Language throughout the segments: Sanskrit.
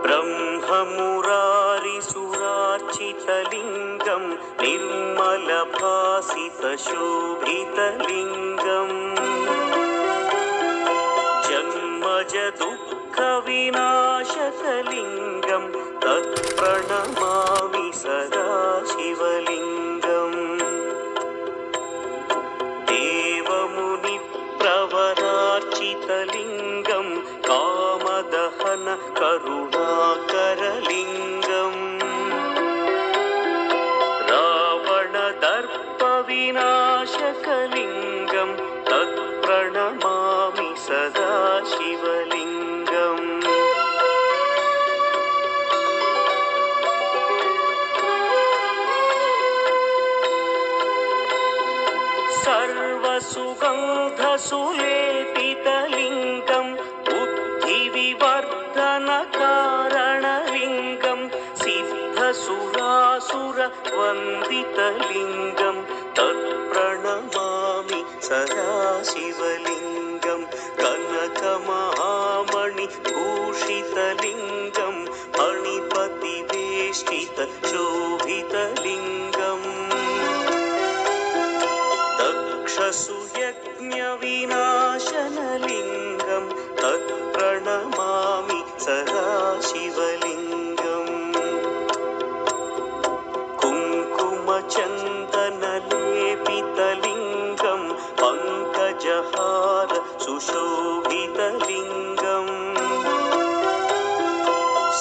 ब्रह्ममुरारिसुरार्चितलिङ्गं निर्मलभासितशोभितलिङ्गम् जन्मजदुःखविनाशकलिङ्गं तत्प्रणमामि सदा शिवलिङ्गम् देवमुनिप्रवरार्चितलिङ्गं कामदहन करुणाकरलिङ्गम् रावणदर्पविनाशकलिङ्गं तत्प्रणमामि सदा शिवलिङ्गम् सर्वसुगन्धसुलेपितलिङ्गं बुद्धिविवर्धनकारणलिङ्गं सिद्धसुरासुरवन्दितलिङ्गं तत्प्रणमामि सदा शिवलिङ्गं कनकमहामणिभूषितलिङ्गं मणिपतिवेष्टितशोभितलिङ्गम् दक्षसुयज्ञविनाशनलिङ्गं तत्प्रणमामि सदा शिवलिङ्गम् कुङ्कुमचन्दनलेपितलिङ्गं पङ्कजहार सुशोभितलिङ्गम्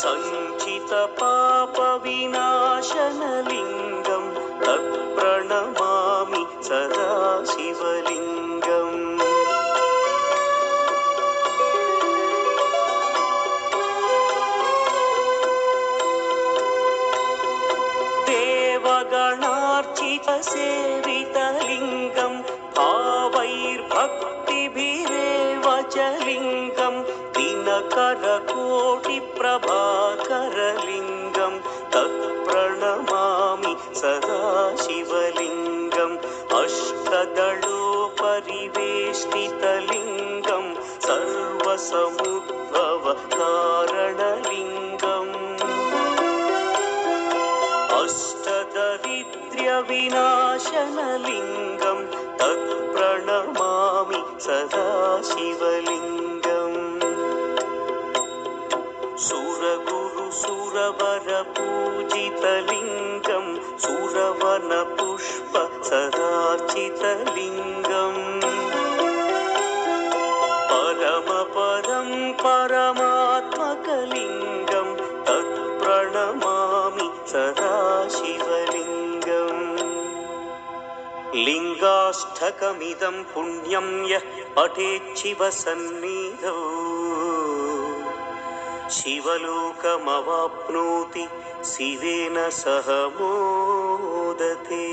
सञ्चितपापविनाशनलिङ्गं तत्प्रणमामि सदा शिवलिङ्गम् देवगणार्चितसेवितलिङ्गं भावैर्भक्तिभिरेव च लिङ्गं दिनकरकोटिप्रभाकरलिङ्गं तत्प्रणमामि सदा शिवलिङ्गम् अष्टदलोपरिवेष्टितलिङ्गं सर्वसमुद्भवकारणलिङ्गम् अष्टदरिद्र्यविनाशनलिङ्गं तत्प्रणमामि सदा शिवलिङ्गम् सुरगुरुसुरवरपूजितलिङ्गं सुरवनपुष्पसदार्चितलिङ्गम् परमपदं परमात्मकलिङ्गं तत्प्रणमामि सदा शिवलिङ्गम् लिङ्गाष्टकमिदं पुण्यं यः पठेच्छिवसन्निधौ शिवलोकमवाप्नोति शिवेन सह मोदते।